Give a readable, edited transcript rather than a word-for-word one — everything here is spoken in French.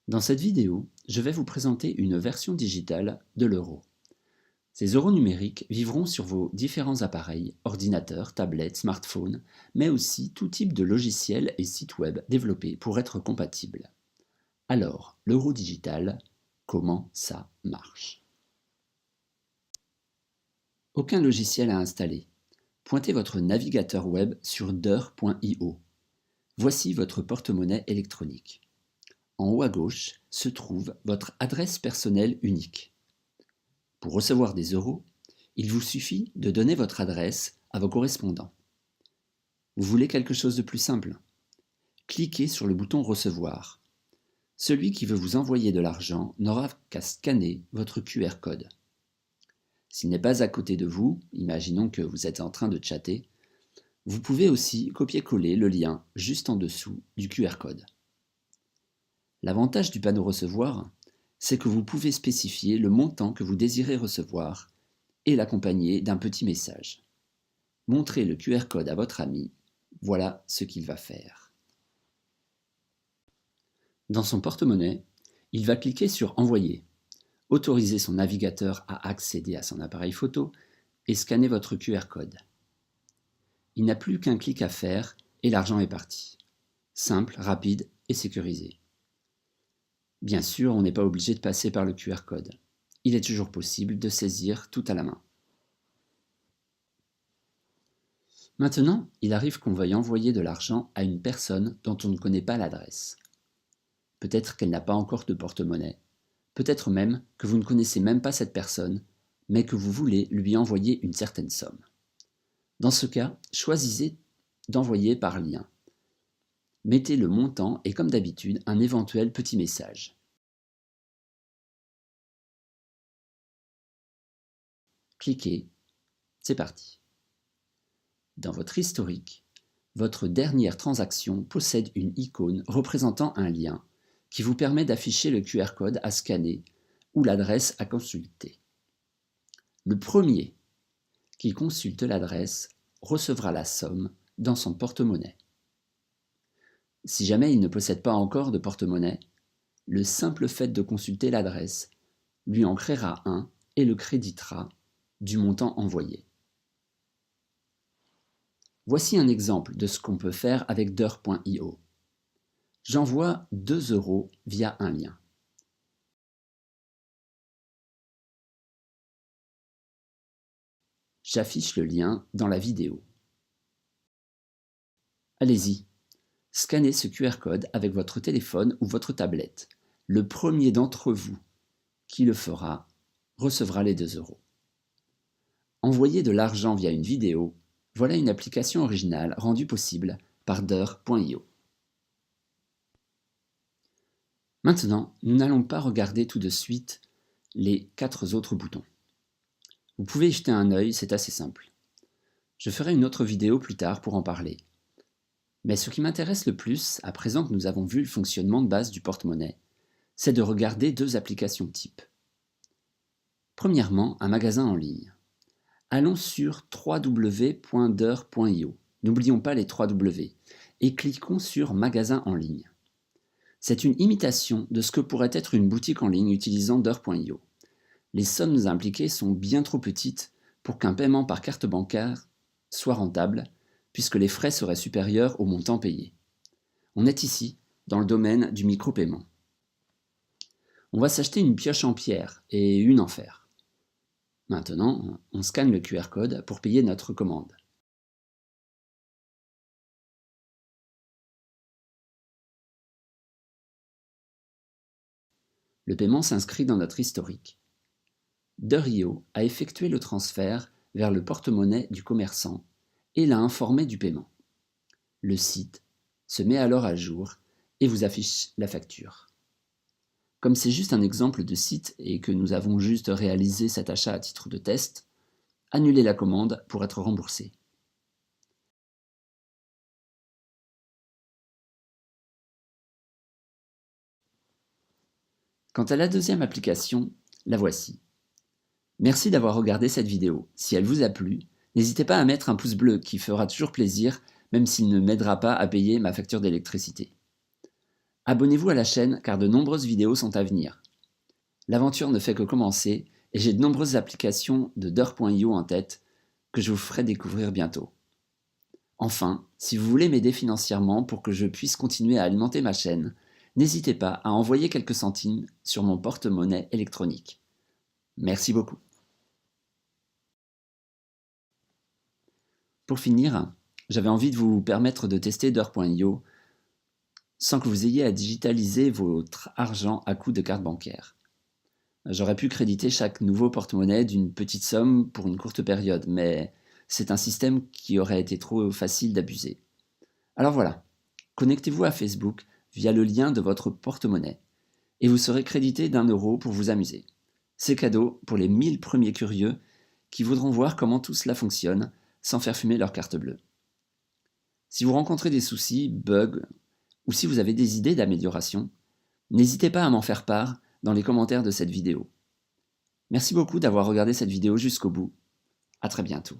Dans cette vidéo, je vais vous présenter une version digitale de l'euro. Ces euros numériques vivront sur vos différents appareils, ordinateurs, tablettes, smartphones, mais aussi tout type de logiciels et sites web développés pour être compatibles. Alors, l'euro digital, comment ça marche? Aucun logiciel à installer. Pointez votre navigateur web sur d'heure.io. Voici votre porte-monnaie électronique. En haut à gauche se trouve votre adresse personnelle unique. Pour recevoir des euros, il vous suffit de donner votre adresse à vos correspondants. Vous voulez quelque chose de plus simple? Cliquez sur le bouton Recevoir. Celui qui veut vous envoyer de l'argent n'aura qu'à scanner votre QR code. S'il n'est pas à côté de vous, imaginons que vous êtes en train de chatter, vous pouvez aussi copier-coller le lien juste en dessous du QR code. L'avantage du panneau Recevoir, c'est que vous pouvez spécifier le montant que vous désirez recevoir et l'accompagner d'un petit message. Montrez le QR code à votre ami, voilà ce qu'il va faire. Dans son porte-monnaie, il va cliquer sur Envoyer, autoriser son navigateur à accéder à son appareil photo et scanner votre QR code. Il n'a plus qu'un clic à faire et l'argent est parti. Simple, rapide et sécurisé. Bien sûr, on n'est pas obligé de passer par le QR code. Il est toujours possible de saisir tout à la main. Maintenant, il arrive qu'on veuille envoyer de l'argent à une personne dont on ne connaît pas l'adresse. Peut-être qu'elle n'a pas encore de porte-monnaie. Peut-être même que vous ne connaissez même pas cette personne, mais que vous voulez lui envoyer une certaine somme. Dans ce cas, choisissez d'envoyer par lien. Mettez le montant et comme d'habitude, un éventuel petit message. Cliquez, c'est parti. Dans votre historique, votre dernière transaction possède une icône représentant un lien qui vous permet d'afficher le QR code à scanner ou l'adresse à consulter. Le premier qui consulte l'adresse recevra la somme dans son porte-monnaie. Si jamais il ne possède pas encore de porte-monnaie, le simple fait de consulter l'adresse lui en créera un et le créditera du montant envoyé. Voici un exemple de ce qu'on peut faire avec d'heure.io. J'envoie 2 euros via un lien. J'affiche le lien dans la vidéo. Allez-y, scannez ce QR code avec votre téléphone ou votre tablette. Le premier d'entre vous qui le fera recevra les 2 euros. Envoyer de l'argent via une vidéo, voilà une application originale rendue possible par d'heure.io. Maintenant, nous n'allons pas regarder tout de suite les 4 autres boutons. Vous pouvez y jeter un œil, c'est assez simple. Je ferai une autre vidéo plus tard pour en parler. Mais ce qui m'intéresse le plus, à présent que nous avons vu le fonctionnement de base du porte-monnaie, c'est de regarder 2 applications type. Premièrement, un magasin en ligne. Allons sur www.d'heure.io. N'oublions pas les 3W et cliquons sur Magasin en ligne. C'est une imitation de ce que pourrait être une boutique en ligne utilisant d'heure.io. Les sommes impliquées sont bien trop petites pour qu'un paiement par carte bancaire soit rentable, puisque les frais seraient supérieurs au montant payé. On est ici dans le domaine du micro-paiement. On va s'acheter une pioche en pierre et une en fer. Maintenant, on scanne le QR code pour payer notre commande. Le paiement s'inscrit dans notre historique. d'heure.io a effectué le transfert vers le porte-monnaie du commerçant et l'a informé du paiement. Le site se met alors à jour et vous affiche la facture. Comme c'est juste un exemple de site et que nous avons juste réalisé cet achat à titre de test, annulez la commande pour être remboursé. Quant à la deuxième application, la voici. Merci d'avoir regardé cette vidéo. Si elle vous a plu, n'hésitez pas à mettre un pouce bleu qui fera toujours plaisir, même s'il ne m'aidera pas à payer ma facture d'électricité. Abonnez-vous à la chaîne car de nombreuses vidéos sont à venir. L'aventure ne fait que commencer et j'ai de nombreuses applications de D'heure.io en tête que je vous ferai découvrir bientôt. Enfin, si vous voulez m'aider financièrement pour que je puisse continuer à alimenter ma chaîne, n'hésitez pas à envoyer quelques centimes sur mon porte-monnaie électronique. Merci beaucoup. Pour finir, j'avais envie de vous permettre de tester D'heure.io sans que vous ayez à digitaliser votre argent à coup de carte bancaire. J'aurais pu créditer chaque nouveau porte-monnaie d'une petite somme pour une courte période, mais c'est un système qui aurait été trop facile d'abuser. Alors voilà, connectez-vous à Facebook via le lien de votre porte-monnaie et vous serez crédité d'1 € pour vous amuser. C'est cadeau pour les 1000 premiers curieux qui voudront voir comment tout cela fonctionne sans faire fumer leur carte bleue. Si vous rencontrez des soucis, bugs, ou si vous avez des idées d'amélioration, n'hésitez pas à m'en faire part dans les commentaires de cette vidéo. Merci beaucoup d'avoir regardé cette vidéo jusqu'au bout. À très bientôt.